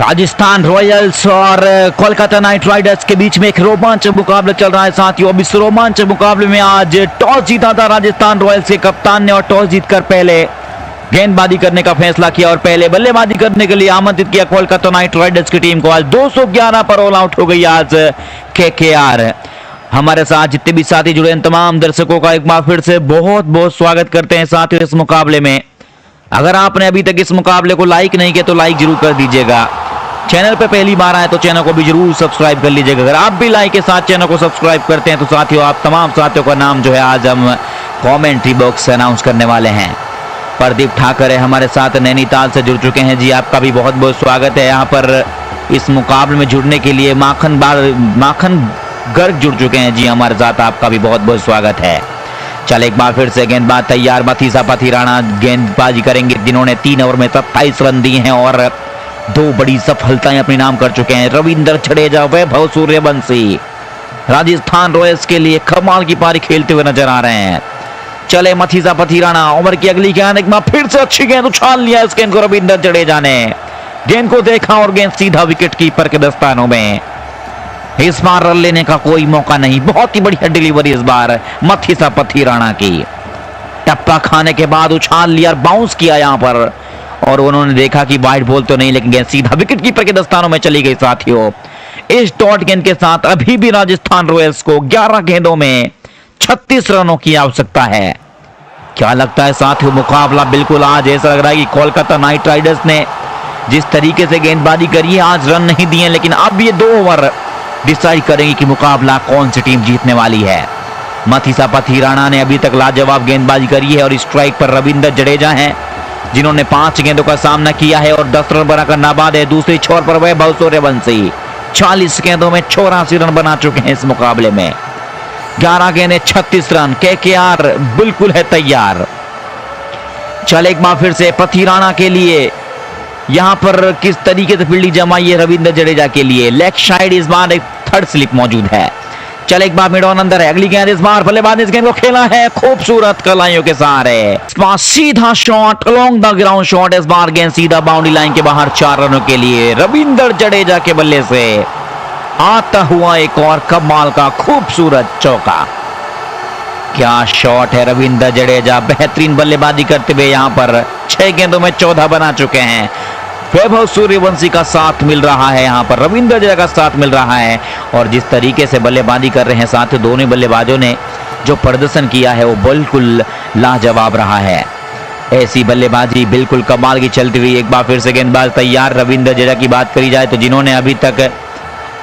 Rajasthan Royals और Kolkata night Riders के बीच में एक रोमांचक मुकाबला चल रहा है साथियों। अब इस रोमांचक मुकाबले में आज टॉस जीता था राजस्थान रॉयल्स के कप्तान ने और टॉस जीतकर पहले गेंदबाजी करने का फैसला किया और पहले बल्लेबाजी करने के लिए आमंत्रित किया कोलकाता नाइट राइडर्स की टीम को। आज 211 पर ऑल आउट हो गई आज केकेआर। हमारे साथ जितने भी साथी जुड़े हैं तमाम दर्शकों का एक बार फिर से बहुत बहुत स्वागत करते हैं साथियों इस मुकाबले में। अगर आपने अभी तक इस मुकाबले को लाइक नहीं किया तो लाइक जरूर कर दीजिएगा। चैनल पे पहली बार आए तो चैनल को भी जरूर सब्सक्राइब कर लीजिएगा। अगर आप भी लाइक के साथ चैनल को सब्सक्राइब करते हैं तो साथियों आप तमाम साथियों का नाम जो है आज हम कमेंट्री बॉक्स से अनाउंस करने वाले हैं। प्रदीप ठाकर है हमारे साथ नैनीताल से जुड़ चुके हैं जी, आपका भी बहुत बहुत स्वागत है। यहाँ पर इस मुकाबले में जुड़ने के लिए माखन गर्ग जुड़ चुके हैं जी हमारे साथ, आपका भी बहुत बहुत स्वागत है। चल एक बार फिर से गेंदबाज तैयार, मथीसा पथीराणा गेंदबाजी करेंगे जिन्होंने 3 ओवर में 27 रन दिए हैं और 2 बड़ी सफलताएं अपने नाम कर चुके हैं। रविंद्र जडेजा, वैभव सूर्यवंशी राजस्थान रॉयल्स के लिए कमाल की पारी खेलते हुए नजर आ रहे हैं। चले मथीसा पथीराणा, ओवर की अगली गेंद एक बार फिर से अच्छी गेंद उछाल लिया इस गेंद को रविंद्र जडेजा ने। गेंद को देखा और गेंद सीधा विकेट कीपर के दस्तानों में। इस बार रन लेने का कोई मौका नहीं, बहुत ही बढ़िया डिलीवरी इस बार मथीसा पथीराणा की। टप्पा खाने के बाद उछाल लिया, बाउंस किया यहां पर और उन्होंने देखा कि वाइड बॉल तो नहीं लेकिन गेंद सीधा विकेट कीपर के दस्तानों में चली गई साथियों। इस डॉट गेंद के साथ अभी भी राजस्थान रॉयल्स को 11 गेंदों में 36 रनों की आवश्यकता है। क्या लगता है साथियों मुकाबला बिल्कुल आज ऐसा लग रहा है कि कोलकाता नाइट राइडर्स ने जिस तरीके से गेंदबाजी करी है आज रन नहीं दिए, लेकिन अब ये 2 ओवर डिसाइड करेंगे कि मुकाबला कौन सी टीम जीतने वाली है। मथीसा पथीराणा ने अभी तक लाजवाब गेंदबाजी करी है और स्ट्राइक पर रविंद्र जडेजा हैं जिन्होंने 5 गेंदों का सामना किया है और 10 रन बनाकर नाबाद है। दूसरी छोर पर वैभव सूर्यवंशी 40 गेंदों में 84 रन बना चुके हैं इस मुकाबले में। 11 गेंदें 36 रन। केकेआर बिल्कुल है तैयार। चल एक बार फिर से पथीराणा के लिए यहां पर किस तरीके से फील्डिंग जमाई है रविंद्र जडेजा के लिए। लेग साइड इस बार एक थर्ड स्लिप मौजूद है। चल एक बार मिड ऑन अंदर है, अगली गेंद इस बार बल्लेबाज इस गेंद को खेला है खूबसूरत कलाइयों के सहारे। इस बार सीधा shot along the ground shot, इस बार गेंद सीधा बाउंड्री लाइन के बाहर 4 रनों के लिए रविंद्र जडेजा के बल्ले से आता हुआ एक और कमाल का खूबसूरत चौका। क्या शॉट है रविंद्र जडेजा, बेहतरीन बल्लेबाजी करते हुए यहां पर 6 गेंदों में 14 बना चुके हैं। वैभव सूर्यवंशी का साथ मिल रहा है यहां पर, रविंद्र जडेजा का साथ मिल रहा है और जिस तरीके से बल्लेबाजी कर रहे हैं साथ दोनों बल्लेबाजों ने जो प्रदर्शन किया है वो बिल्कुल लाजवाब रहा है। ऐसी बल्लेबाजी बिल्कुल कमाल की चलती हुई। एक बार फिर से गेंदबाज तैयार। रविंद्र जडेजा की बात करी जाए तो जिन्होंने अभी तक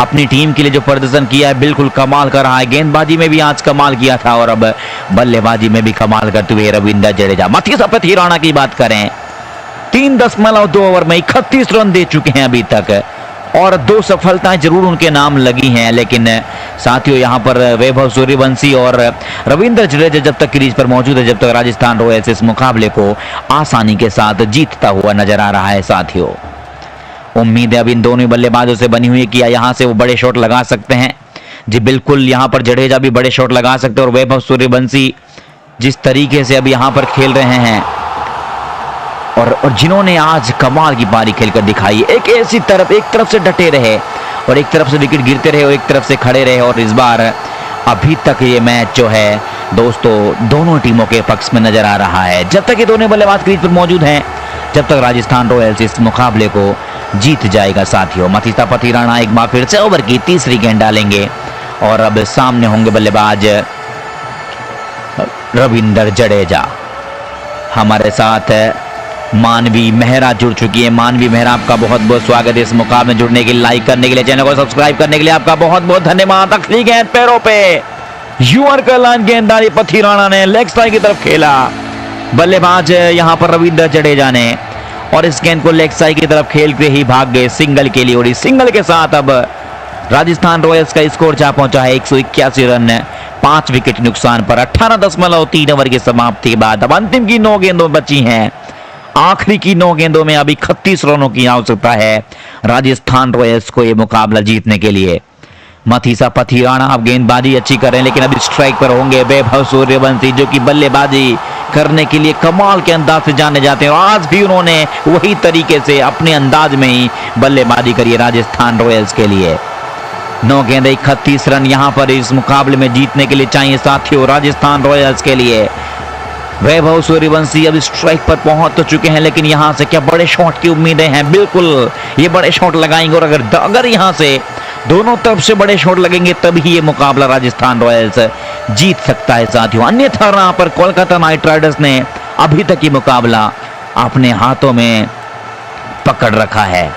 अपनी टीम के लिए जो प्रदर्शन किया है बिल्कुल कमाल कर रहा है। गेंदबाजी में भी आज कमाल किया था और अब बल्लेबाजी में भी कमाल करते हुए रविंद्र जडेजा। मथीसा पथीराणा की बात करें 3.2 ओवर में 31 रन दे चुके हैं अभी तक और 2 सफलताएं जरूर उनके नाम लगी हैं, लेकिन साथियों यहां पर वैभव सूर्यवंशी और रविंद्र जडेजा जब तक क्रीज पर मौजूद है, जब तक राजस्थान रॉयल्स इस मुकाबले को आसानी के साथ जीतता हुआ नजर आ रहा है साथियों। उम्मीद है अब इन दोनों बल्लेबाजों से बनी हुई है कि यहां से वो बड़े शॉट लगा सकते हैं जी। बिल्कुल यहां पर जडेजा भी बड़े शॉट लगा सकते हैं और वैभव सूर्यवंशी जिस तरीके से अब यहां पर खेल रहे हैं और जिन्होंने आज कमाल की पारी खेलकर दिखाई। एक तरफ से डटे रहे और एक तरफ से विकेट गिरते रहे और एक तरफ से खड़े रहे और इस बार अभी तक ये मैच जो है दोस्तों दोनों टीमों के पक्ष में नजर आ रहा है। जब तक ये दोनों बल्लेबाज क्रीज पर मौजूद हैं जब तक राजस्थान रॉयल्स इस मुकाबले को जीत जाएगा साथियों। मथीसा पथीराणा एक बार फिर से ओवर की तीसरी गेंद डालेंगे और अब सामने होंगे बल्लेबाज रविंद्र जडेजा। हमारे साथ मानवी मेहरा जुड़ चुकी है। मानवी मेहरा आपका बहुत बहुत स्वागत है इस मुकाबले में जुड़ने के लिए, लाइक करने के लिए, चैनल को सब्सक्राइब करने के लिए आपका बहुत बहुत धन्यवाद। अगली गेंद पैरों पे यूआर का लाइन गेंदबाजी पथीराणा ने लेग साइड की तरफ खेला, बल्लेबाज यहां पर रविंद्र जडेजा ने और इस गेंद को लेग साइड की तरफ खेलते ही भाग गए सिंगल के लिए और इस सिंगल के साथ अब राजस्थान रॉयल्स का स्कोर जा पहुंचा है 181 रन 5 विकेट नुकसान पर। 18.3 ओवर की समाप्ति के बाद अब अंतिम की 9 गेंदों बची हैं। आखिरी की 9 गेंदों में अभी 31 रनों की आवश्यकता है राजस्थान रॉयल्स को यह मुकाबला जीतने के लिए। मथीसा पथीराणा अब गेंदबाजी अच्छी कर रहे हैं लेकिन अभी स्ट्राइक पर होंगे वैभव सूर्यवंशी जो कि बल्लेबाजी करने के लिए कमाल के अंदाज से जाने जाते हैं और आज भी उन्होंने वही तरीके से अपने अंदाज में ही बल्लेबाजी करी है राजस्थान रॉयल्स के लिए। 9 गेंदें 31 रन यहां पर इस मुकाबले में जीतने के लिए चाहिए साथियों राजस्थान रॉयल्स के लिए। वैभव सूर्यवंशी अब स्ट्राइक पर पहुंच तो चुके हैं, लेकिन यहां से क्या बड़े शॉट की उम्मीदें हैं? बिल्कुल ये बड़े शॉट लगाएंगे और अगर यहां से दोनों तरफ से बड़े शॉट लगेंगे तभी ये मुकाबला राजस्थान रॉयल्स जीत सकता है साथियों। अन्यथा यहां पर कोलकाता नाइट राइडर्स ने अभी तक ये मुकाबला अपने हाथों में पकड़ रखा है।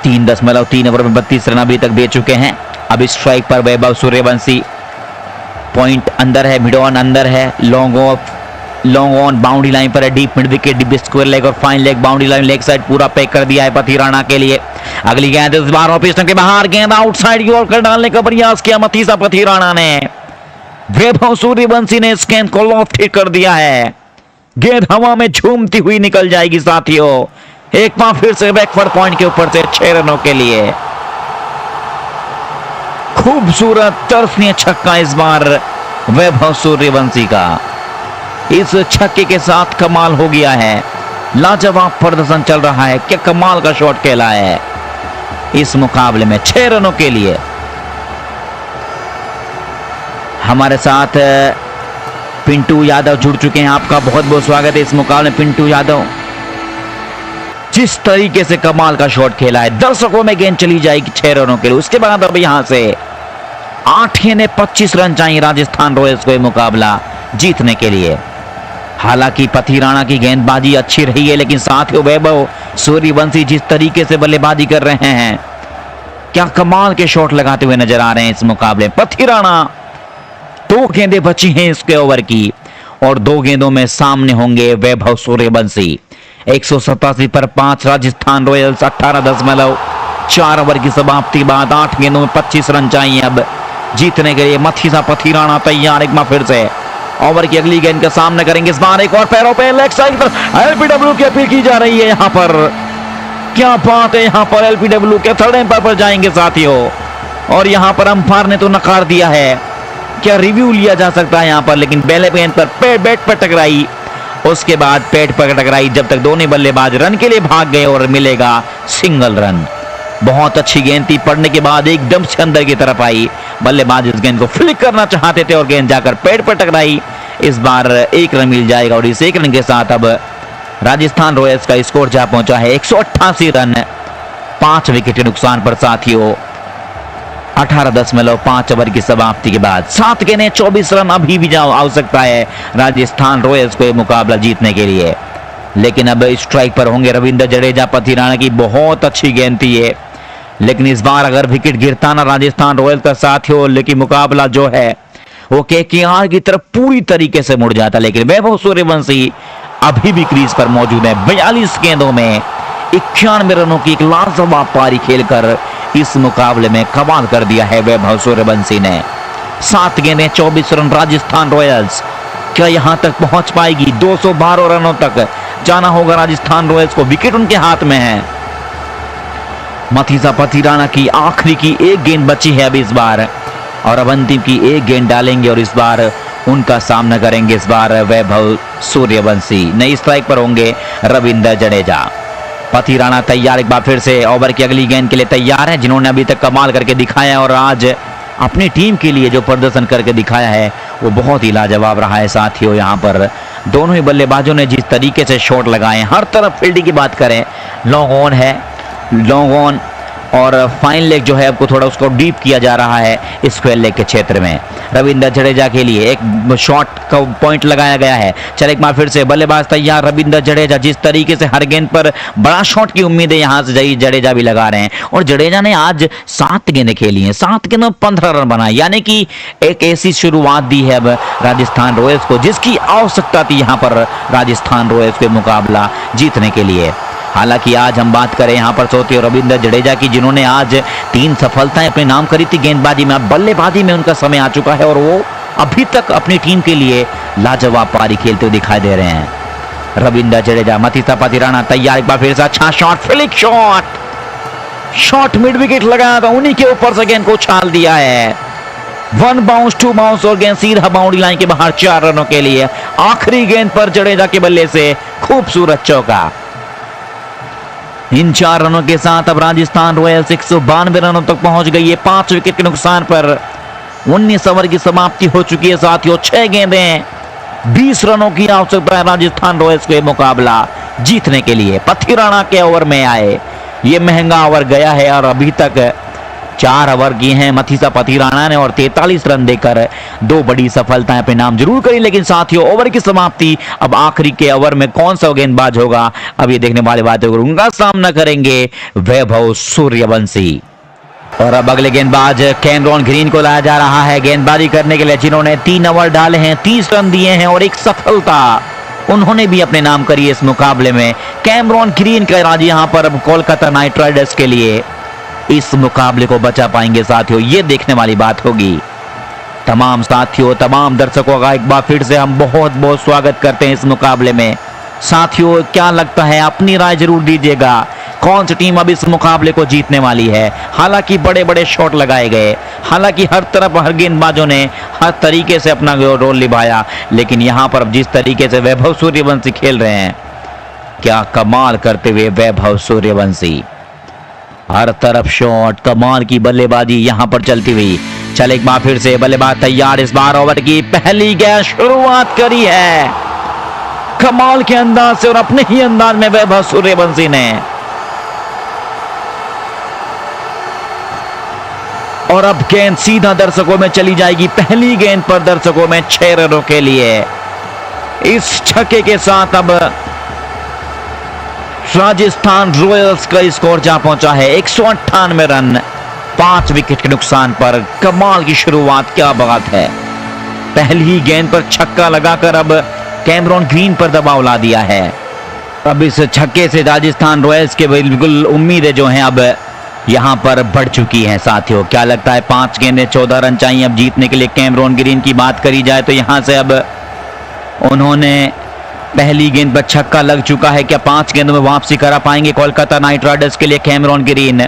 3.3 ओवर में 32 रन अभी तक दे चुके हैं। अब स्ट्राइक पर वैभव सूर्यवंशी, पॉइंट अंदर है, मिड ऑन अंदर है, लॉन्ग ऑन बाउंड्री लाइन पर है, deep mid wicket, deep square leg और fine leg, boundary line leg side पूरा पैक कर दिया है पथिराणा के लिए। अगली गेंद इस बार ऑफ स्टंप के बाहर, गेंद आउटसाइड की ओर कर डालने का प्रयास किया मथीसा पथिराणा ने। वैभव सूर्यवंशी ने इस गेंद को लॉफ्ट हिट कर दिया है, गेंद हवा में झूमती हुई निकल जाएगी साथियों। एक बार फिर से बैकवर्ड पॉइंट के ऊपर से 6 रनों के लिए खूबसूरत तरफनीय छक्का इस बार वैभव सूर्यवंशी का। इस छक्के के साथ कमाल हो गया है, लाजवाब प्रदर्शन चल रहा है, क्या कमाल का शॉट खेला है इस मुकाबले में 6 रनों के लिए। हमारे साथ पिंटू यादव जुड़ चुके हैं, आपका बहुत बहुत स्वागत है इस मुकाबले में पिंटू यादव। जिस तरीके से कमाल का शॉट खेला है, दर्शकों में गेंद चली जाएगी 6 रनों के लिए। उसके बाद अब यहां से 8 गेंदें 25 रन चाहिए राजस्थान रॉयल्स को ये मुकाबला जीतने के लिए। हालांकि पथिराणा की गेंदबाजी अच्छी रही है, लेकिन साथियों वैभव सूर्यवंशी जिस तरीके से बल्लेबाजी कर रहे हैं, क्या कमाल के शॉट लगाते हुए नजर आ रहे हैं इस मुकाबले। पथिराणा 2 गेंदें बची हैं इसके ओवर की और 2 गेंदों में सामने होंगे वैभव सूर्यवंशी। 187 पर 5 राजस्थान रॉयल्स 18.4 ओवर की समाप्ति बाद 8 गेंदों में 25 रन चाहिए अब जीतने के लिए। मथीसा पथिराणा तैयार, एक बार फिर से ओवर की अगली गेंद का सामना करेंगे। इस बार एक और पैरों पे लेग साइड पर एलपीडब्ल्यू की अपील की जा रही है। यहां पर क्या बात है, यहां पर एलपीडब्ल्यू के 3rd एम्पायर पर जाएंगे साथियों और यहां पर अंपायर ने तो नकार दिया है। क्या रिव्यू लिया जा सकता है यहां पर, लेकिन पहले गेंद पर बैट पर टकराई, उसके बाद पेट पर टकराई, जब तक दोनों बल्लेबाज रन के लिए भाग गए और मिलेगा सिंगल रन। बहुत अच्छी गेंद थी, पड़ने के बाद एकदम से अंदर की तरफ आई, बल्लेबाज इस गेंद को फ्लिक करना चाहते थे और गेंद जाकर पेट पर टकराई। इस बार 1 रन मिल जाएगा और इस 1 रन के साथ अब राजस्थान रॉयल्स का स्कोर जा पहुंचा है 188 रन 5 विकेट के नुकसान पर साथियों। 18.5 ओवर की समाप्ति के बाद 7 गेंदें 24 रन अभी भी आवश्यकता है राजस्थान रॉयल्स को मुकाबला जीतने के लिए। लेकिन अब स्ट्राइक पर होंगे रविंद्र जडेजा। पथिराणा की बहुत अच्छी गेंद थी ये, लेकिन इस बार अगर विकेट गिरता ना राजस्थान रॉयल्स का साथियों, लेकिन मुकाबला जो है वो केकेआर की तरफ पूरी तरीके से मुड़ जाता। लेकिन वैभव सूर्यवंशी अभी भी क्रीज पर मौजूद है। 42 गेंदों में 91 रनों की एक लाजवाब पारी खेलकर इस मुकाबले में कमाल कर दिया है वैभव सूर्यवंशी ने। 7 गेंदें 24 रन राजस्थान रॉयल्स क्या यहां तक पहुंच पाएगी? 212 रनों तक जाना होगा राजस्थान रॉयल्स को, विकेट उनके हाथ में है। मथीसा पथिराणा की आखिरी की 1 गेंद बची है अब इस बार और अब अंतिम की 1 गेंद डालेंगे और इस बार उनका सामना करेंगे इस बार वैभव सूर्यवंशी। नई स्ट्राइक पर होंगे रविंद्र जडेजा। पथिराणा तैयार, एक बार फिर से ओवर की अगली गेंद के लिए तैयार है, जिन्होंने अभी तक कमाल करके दिखाया और आज अपनी टीम के लिए जो प्रदर्शन करके दिखाया है वो बहुत ही लाजवाब रहा है साथियों। यहाँ पर दोनों ही बल्लेबाजों ने जिस तरीके से शॉट लगाए, हर तरफ फील्डिंग की बात करें, लॉन्ग ऑन है, लॉन्ग ऑन और फाइन लेग जो है आपको थोड़ा उसको डीप किया जा रहा है स्क्वायर लेग के क्षेत्र में। रविंद्र जडेजा के लिए एक शॉट का पॉइंट लगाया गया है। चल एक बार फिर से बल्लेबाज तैयार रविंद्र जडेजा। जिस तरीके से हर गेंद पर बड़ा शॉट की उम्मीदें यहां से जडेजा भी लगा रहे हैं और जडेजा ने आज 7 गेंदें खेली हैं, 7 गेंदों में 15 रन बनाए, यानी कि एक ऐसी शुरुआत दी है अब राजस्थान रॉयल्स को जिसकी आवश्यकता थी यहां पर राजस्थान रॉयल्स के मुकाबला जीतने के लिए। हालांकि आज हम बात करें यहाँ पर सोते रविंद्र जडेजा की, जिन्होंने आज 3 सफलताएं अपने नाम करी थी गेंदबाजी में। अब बल्लेबाजी में उनका समय आ चुका है और वो अभी तक अपनी टीम के लिए लाजवाब पारी खेलते हुए दिखाई दे रहे हैं। रविंद्र जडेजा, मथीसा पथिराणा तैयार, एक बार फिर से अच्छा shot, flick shot mid wicket लगाया था, उन्हीं के ऊपर से गेंद को उछाल दिया है। 1 बाउंस 2 बाउंस और गेंद सीधा बाउंड्री लाइन के बाहर 4 रनों के लिए। आखिरी गेंद पर जडेजा के बल्ले से खूबसूरत चौका। इन 4 रनों के साथ अब राजस्थान रॉयल्स 192 रनों तक पहुंच गई है। 5 विकेट के नुकसान पर 19 ओवर की समाप्ति हो चुकी है साथियों। 6 गेंदें 20 रनों की आवश्यकता है राजस्थान रॉयल्स को मुकाबला जीतने के लिए। पथिराणा के ओवर में आए, ये महंगा ओवर गया है और अभी तक 4 ओवर किए हैं मथीसा पथिराणा ने और 43 रन देकर 2 बड़ी सफलताएं अपने नाम जरूर करी। लेकिन साथियों ओवर की समाप्ति अब आखिरी के ओवर में कौन सा गेंदबाज होगा अब ये देखने वाली बात है। उनका सामना करेंगे वैभव सूर्यवंशी और अब अगले गेंदबाज कैमरॉन ग्रीन को लाया जा रहा है गेंदबाजी करने के लिए, जिन्होंने 3 ओवर डाले हैं, 30 रन दिए हैं और 1 सफलता उन्होंने भी अपने नाम करी इस मुकाबले में। कैमरॉन ग्रीन का राज यहां पर अब कोलकाता नाइट राइडर्स के लिए इस मुकाबले को बचा पाएंगे साथियों, ये देखने वाली बात होगी। तमाम साथियों, तमाम दर्शकों का एक बार फिर से हम बहुत बहुत स्वागत करते हैं इस मुकाबले में। साथियों क्या लगता है, अपनी राय जरूर दीजिएगा, कौन सी टीम अब इस मुकाबले को जीतने वाली है। हालांकि बड़े बड़े शॉट लगाए गए, हालांकि हर तरफ हर गेंदबाजों ने हर तरीके से अपना रोल निभाया, लेकिन यहां पर जिस तरीके से वैभव सूर्यवंशी खेल रहे हैं, क्या कमाल करते हुए वैभव सूर्यवंशी, हर तरफ शॉट, कमाल की बल्लेबाजी यहां पर चलती हुई। चल एक बार फिर से बल्लेबाज तैयार, इस बार ओवर की पहली गेंद शुरुआत करी है कमाल के अंदाज से और अपने ही अंदाज में वैभव सूर्यवंशी ने, और अब गेंद सीधा दर्शकों में चली जाएगी। पहली गेंद पर दर्शकों में 6 रनों के लिए। इस छक्के के साथ अब राजस्थान रॉयल्स का स्कोर जा पहुंचा है 198 रन 5 विकेट के नुकसान पर। कमाल की शुरुआत, क्या बात है। पहली ही गेंद पर छक्का लगाकर अब कैमरॉन ग्रीन पर दबाव ला दिया है। अब इस छक्के से राजस्थान रॉयल्स के बिल्कुल उम्मीदें जो हैं अब यहां पर बढ़ चुकी हैं साथियों। क्या लगता है 5 गेंदें 14 रन चाहिए अब जीतने के लिए। कैमरॉन ग्रीन की बात करी जाए तो यहां से अब उन्होंने पहली गेंद पर छक्का लग चुका है, क्या 5 गेंदों में वापसी करा पाएंगे कोलकाता नाइट राइडर्स के लिए कैमरॉन ग्रीन।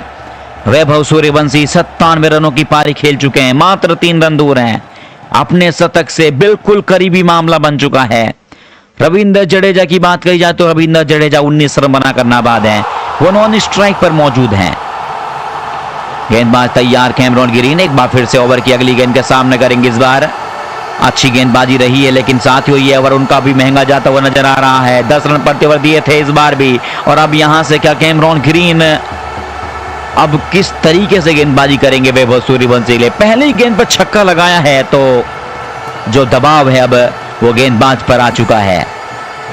वैभव सूर्यवंशी 97 रनों की पारी खेल चुके हैं, मात्र 3 रन दूर हैं अपने शतक से, बिल्कुल करीबी मामला बन चुका है। रविंद्र जडेजा की बात करी जाए तो रविंद्र जडेजा 19 रन बनाकर नाबाद हैं, वो नॉन स्ट्राइक पर मौजूद हैं। गेंदबाज तैयार कैमरॉन ग्रीन एक बार फिर से ओवर की अगली गेंद के सामने करेंगे। इस बार अच्छी गेंदबाजी रही है, लेकिन साथियों ये ओवर उनका भी महंगा जाता हुआ नजर आ रहा है। 10 रन प्रति ओवर दिए थे इस बार भी, और अब यहां से क्या कैमरॉन ग्रीन अब किस तरीके से गेंदबाजी करेंगे वैभव सूर्यवंशी के लिए। पहली गेंद पर छक्का लगाया है तो जो दबाव है अब वो गेंदबाज पर आ चुका है।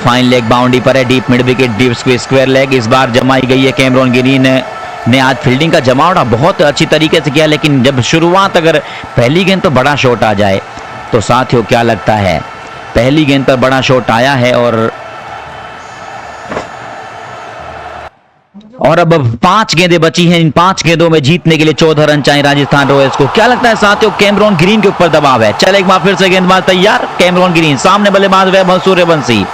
फाइन लेग बाउंड्री पर है, deep mid wicket, deep square leg इस बार जमाई गई है। कैमरॉन ग्रीन ने आज फील्डिंग का जमावड़ा बहुत अच्छी तरीके से किया, लेकिन जब शुरुआत अगर पहली गेंद पर बड़ा शॉट आ जाए तो साथियों क्या लगता है, पहली गेंद पर बड़ा शॉट आया है और अब 5 गेंदें बची हैं। इन 5 गेंदों में जीतने के लिए 14 रन चाहिए राजस्थान रॉयल्स को। क्या लगता है साथियों, कैमरॉन ग्रीन के ऊपर दबाव है। चल एक बार फिर से गेंदबाज तैयार कैमरॉन ग्रीन, सामने बल्लेबाज वैभव सूर्यवंशी।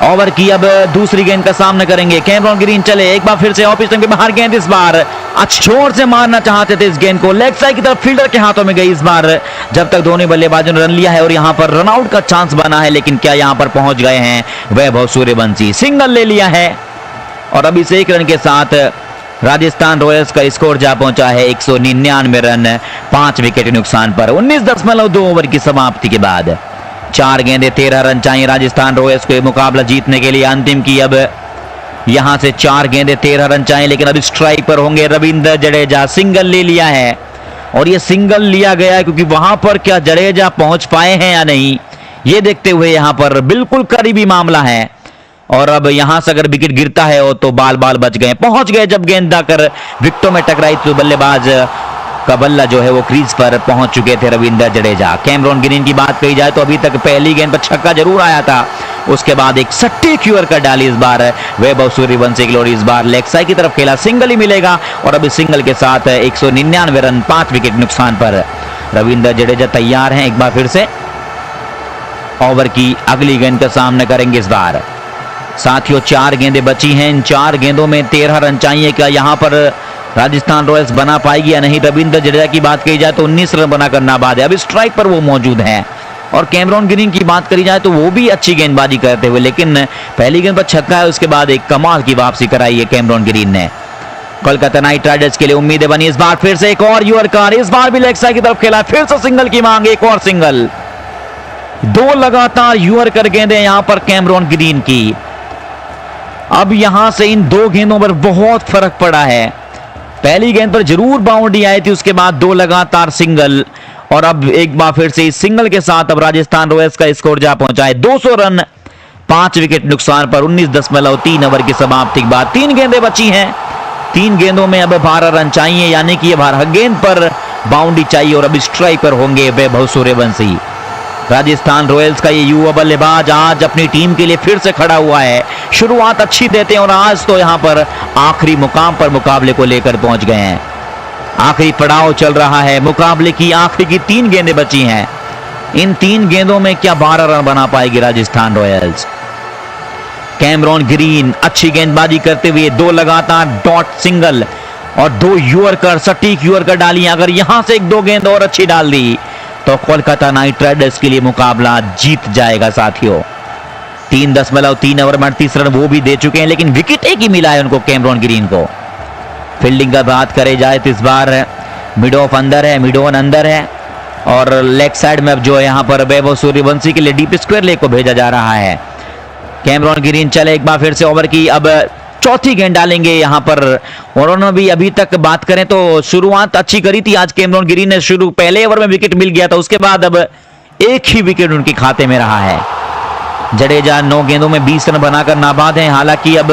ओवर की अब दूसरी गेंद का सामना करेंगे कैमरॉन ग्रीन। चले एक बार फिर से ऑफ स्टंप के बाहर गेंद, इस बार अच्छे जोर से मारना चाहते थे इस गेंद को, लेग साइड की तरफ फील्डर के हाथों में गई इस बार, जब तक दोनों बल्लेबाजों ने रन लिया है और यहां पर रनआउट का चांस बना है, लेकिन क्या यहां पर पहुंच गए हैं वैभव सूर्यवंशी, सिंगल ले लिया है और अब इस 1 रन के साथ राजस्थान रॉयल्स का स्कोर जा पहुंचा है 199 रन 5 विकेट के नुकसान पर। 19.2 ओवर की समाप्ति के बाद 4 गेंदें 13 रन चाहिए राजस्थान रॉयल्स को मुकाबला जीतने के लिए। अंतिम की अब यहां से 4 गेंदें 13 रन चाहिए, लेकिन अब स्ट्राइक पर होंगे रविंद्र जडेजा। सिंगल ले लिया है और ये सिंगल लिया गया है क्योंकि वहां पर क्या जडेजा पहुंच पाए हैं या नहीं, ये देखते हुए यहां पर बिल्कुल करीबी मामला है। और अब यहां से अगर विकेट गिरता है तो बाल बच गए, पहुंच गए। जब गेंद आकर विकेटों में टकराई तो बल्लेबाज का बल्ला जो है वो क्रीज पर पहुंच चुके थे रविंद्र जडेजा। कैमरॉन ग्रीन की बात कही जाए तो अभी तक पहली गेंद पर छक्का जरूर आया था, उसके बाद एक सटीक यॉर्कर डाली इस बार वैभव सूर्यवंशी की लोरी, इस बार लेग साइड की तरफ खेला, सिंगल ही मिलेगा और अब इस सिंगल के साथ 199 रन 5 विकेट नुकसान पर रविंद्र जडेजा तैयार हैं। एक बार फिर से ओवर की अगली गेंद का सामना करेंगे इस बार। साथियों 4 गेंदें बची हैं, इन 4 गेंदों में 13 रन चाहिए। क्या यहां पर राजस्थान रॉयल्स बना पाएगी या नहीं। रविंद्र जडेजा की बात की जाए तो 19 रन बनाकर नाबाद है, अब स्ट्राइक पर वो मौजूद हैं। और कैमरॉन ग्रीन की बात करी जाए तो वो भी अच्छी गेंदबाजी करते हुए, लेकिन पहली गेंद पर छक्का है, उसके बाद एक कमाल की वापसी कराई है कैमरॉन ग्रीन ने। कोलकाता नाइट राइडर्स के लिए उम्मीदें बनी, इस बार फिर से एक और यॉर्कर, इस बार भी लेग साइड की तरफ खेला, फिर से सिंगल की मांग, एक और सिंगल। 2 लगातार यॉर्कर गेंदें यहां पर कैमरॉन ग्रीन की। अब यहां से इन 2 गेंदों पर बहुत फर्क पड़ा है। पहली गेंद पर जरूर बाउंड्री आई थी, उसके बाद 2 लगातार सिंगल, और अब एक बार फिर से इस सिंगल के साथ अब राजस्थान रॉयल्स का स्कोर जा पहुंचा है 200 रन 5 विकेट नुकसान पर 19.3 ओवर की समाप्ति के बाद। 3 गेंदें बची हैं, 3 गेंदों में अब 12 रन चाहिए, यानी कि अब हर गेंद पर बाउंड्री चाहिए और अब स्ट्राइक पर होंगे वैभव सूर्यवंशी। राजस्थान रॉयल्स का ये युवा बल्लेबाज आज अपनी टीम के लिए फिर से खड़ा हुआ है। शुरुआत अच्छी देते हैं और आज तो यहां पर आखिरी मुकाम पर मुकाबले को लेकर पहुंच गए हैं। आखिरी पड़ाव चल रहा है, मुकाबले की आखिरी की 3 गेंदें बची हैं। इन 3 गेंदों में क्या 12 रन बना पाएगी राजस्थान रॉयल्स। कैमरॉन ग्रीन अच्छी गेंदबाजी करते हुए 2 लगातार डॉट सिंगल और 2 यॉर्कर, सटीक यॉर्कर डाली। अगर यहां से 1-2 गेंद और अच्छी डाल दी तो कोलकाता नाइट राइडर्स के लिए मुकाबला जीत जाएगा साथियों। 3.3 ओवर में 38 रन वो भी दे चुके हैं, लेकिन विकेट एक ही मिला है उनको कैमरॉन ग्रीन को। फील्डिंग का बात करे जाए तो इस बार मिड ऑफ अंदर है, मिड ऑन अंदर है, और लेग साइड में अब जो यहां पर वैभव सूर्यवंशी के लिए डीप स्क्वायर लेग को भेजा जा रहा है। कैमरॉन ग्रीन चले एक बार फिर से ओवर की, अब चौथी गेंद डालेंगे यहां पर। और उन्होंने भी अभी तक बात करें तो शुरुआत अच्छी करी थी आज कैमरॉन ग्रीन ने, शुरू पहले ओवर में विकेट मिल गया था, उसके बाद अब एक ही विकेट उनके खाते में रहा है। जडेजा 9 गेंदों में 20 रन बनाकर नाबाद हैं। हालांकि अब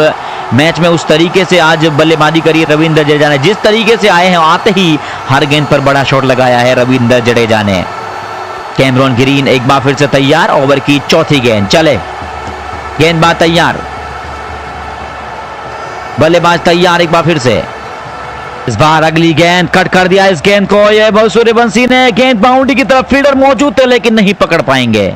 मैच में उस तरीके से आज बल्लेबाजी करी रविंद्र जडेजा ने, जिस तरीके से आए हैं आते ही हर गेंद पर बड़ा शॉट लगाया है रविंद्र जडेजा ने। कैमरॉन ग्रीन एक बार फिर से तैयार, ओवर की चौथी गेंद चले, गेंदबाज तैयार, बल्लेबाज तैयार, एक बार फिर से। इस बार अगली गेंद कट कर दिया इस गेंद को ये वैभव सूर्यवंशी ने। गेंद बाउंड्री की तरफ, फील्डर मौजूद थे लेकिन नहीं पकड़ पाएंगे,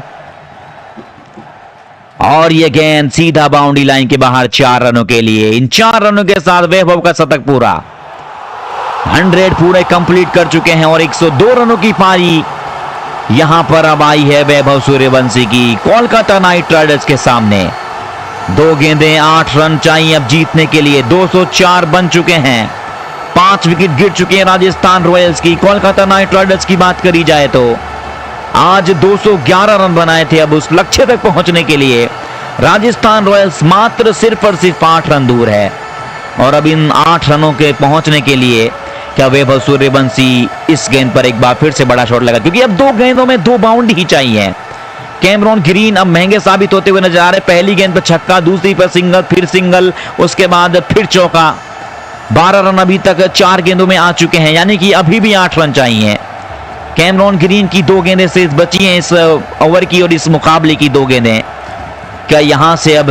और ये गेंद सीधा बाउंड्री लाइन के बाहर 4 रनों के लिए। इन 4 रनों के साथ वैभव का शतक पूरा, 100 पूरे कंप्लीट कर चुके हैं और 102 रनों की पारी यहां पर अब आई है वैभव सूर्यवंशी की कोलकाता नाइट राइडर्स के सामने। 2 गेंदें 8 रन चाहिए अब जीतने के लिए। 204 बन चुके हैं, 5 विकेट गिर चुके हैं राजस्थान रॉयल्स की। कोलकाता नाइट राइडर्स की बात करी जाए तो आज 211 रन बनाए थे। अब उस लक्ष्य तक पहुंचने के लिए राजस्थान रॉयल्स मात्र सिर्फ और सिर्फ 8 रन दूर है, और अब इन 8 रनों के पहुंचने के लिए क्या वैभव सूर्यवंशी इस गेंद पर एक बार फिर से बड़ा शॉट लगा, क्योंकि अब 2 गेंदों में 2 बाउंड्री ही चाहिए। कैमरॉन ग्रीन अब महंगे साबित होते हुए नजर आ रहे। पहली गेंद पर छक्का, दूसरी पर सिंगल, फिर सिंगल, उसके बाद फिर चौका। 12 रन अभी तक 4 गेंदों में आ चुके हैं, यानी कि अभी भी 8 रन चाहिए। कैमरॉन ग्रीन की 2 गेंदें शेष बची हैं इस ओवर की और इस मुकाबले की 2 गेंदें। क्या यहां से अब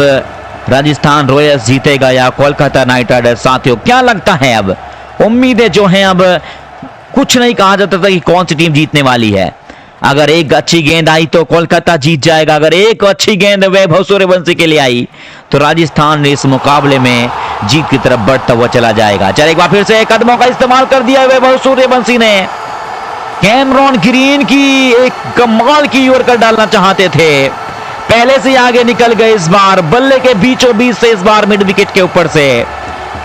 राजस्थान रॉयल्स जीतेगा या कोलकाता नाइट राइडर्स? साथियों क्या लगता है, अब उम्मीदें जो हैं, अब कुछ नहीं कहा जाता था कि कौन सी टीम जीतने वाली है। अगर एक अच्छी गेंद आई तो कोलकाता जीत जाएगा, अगर एक अच्छी गेंद वैभव सूर्यवंशी के लिए आई तो राजस्थान ने इस मुकाबले में जीत की तरफ बढ़ता हुआ चला जाएगा। चल एक बार फिर से कदमों का इस्तेमाल कर दिया वैभव सूर्यवंशी ने। कैमरॉन ग्रीन की एक कमाल की ओर कर डालना चाहते थे, पहले से आगे निकल गए। इस बार बल्ले के बीचों बीच से इस बार मिड विकेट के ऊपर से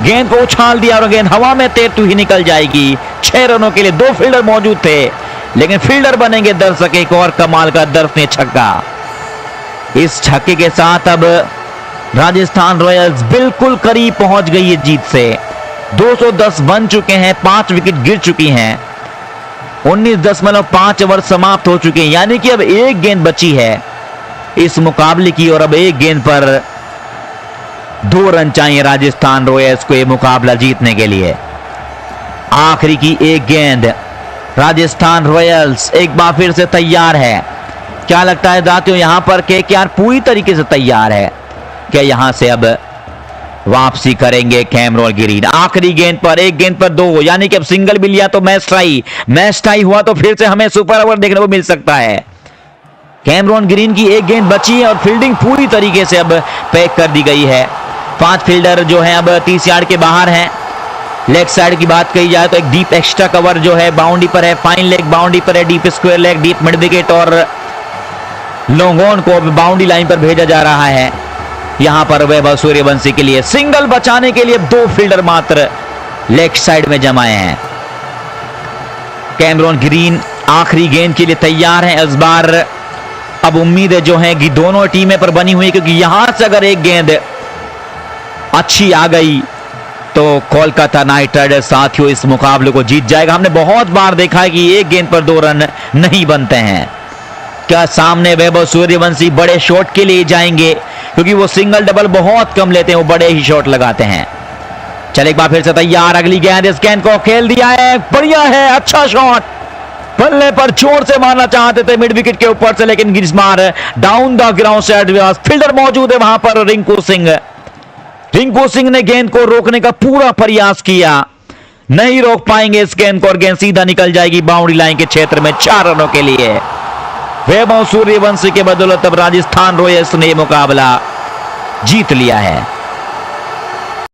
गेंद को उछाल दिया और गेंद हवा में तैरती हुई निकल जाएगी। 6 रनों के लिए 2 फील्डर मौजूद थे, लेकिन फील्डर बनेंगे दर्शक। एक और कमाल का दर्शनीय छक्का। इस छक्के के साथ अब राजस्थान रॉयल्स बिल्कुल करीब पहुंच गई है जीत से। 210 बन चुके हैं, 5 विकेट गिर चुकी हैं, 19.5 ओवर समाप्त हो चुके हैं, यानी कि अब एक गेंद बची है इस मुकाबले की, और अब एक गेंद पर 2 रन चाहिए राजस्थान रॉयल्स को यह मुकाबला जीतने के लिए। आखिरी की एक गेंद, राजस्थान रॉयल्स एक बार फिर से तैयार है। क्या लगता है साथियों, यहां पर केकेआर पूरी तरीके से तैयार है? क्या यहां से अब वापसी करेंगे कैमरॉन ग्रीन? आखिरी गेंद पर, एक गेंद पर 2, यानी कि अब सिंगल भी लिया तो मैच टाई हुआ तो फिर से हमें सुपर ओवर देखने को मिल सकता है। कैमरॉन ग्रीन की एक गेंद बची है और फील्डिंग पूरी तरीके से अब पैक कर दी गई है। 5 फील्डर जो है अब 30 यार्ड के बाहर हैं। लेग साइड की बात कही जाए तो एक डीप एक्स्ट्रा कवर जो है बाउंड्री पर है, फाइन लेग बाउंड्री पर है, deep square leg, deep mid wicket और लॉन्ग ऑन को बाउंड्री लाइन पर भेजा जा रहा है। यहां पर वैभव सूर्यवंशी के लिए सिंगल बचाने के लिए 2 फील्डर मात्र लेग साइड में जमाए हैं। कैमरॉन ग्रीन आखिरी गेंद के लिए तैयार हैं इस बार। अब उम्मीदें जो हैं कि दोनों टीमें पर बनी हुई, क्योंकि यहां से अगर एक गेंद अच्छी आ गई तो कोलकाता नाइट राइडर्स साथियों इस मुकाबले को जीत जाएगा। हमने बहुत बार देखा है कि एक गेंद पर 2 रन नहीं बनते हैं। क्या सामने वैभव सूर्यवंशी बड़े शॉट के लिए जाएंगे, क्योंकि वो सिंगल डबल बहुत कम लेते हैं, वो बड़े ही शॉट लगाते हैं। चल एक बार फिर से तैयार, अगली गेंद, इस गेंद को खेल दिया है, बढ़िया है, अच्छा शॉट, बल्ले पर जोर से मारना चाहते थे मिड विकेट के ऊपर से, लेकिन गिरस्मार डाउन द ग्राउंड से एडवांस फील्डर मौजूद है वहां पर। रिंकू सिंह ने गेंद को रोकने का पूरा प्रयास किया, नहीं रोक पाएंगे इस गेंद को और गेंद सीधा निकल जाएगी बाउंड्री लाइन के क्षेत्र में 4 रनों के लिए। वैभव सूर्यवंशी के बदौलत अब राजस्थान रॉयल्स ने मुकाबला जीत लिया है।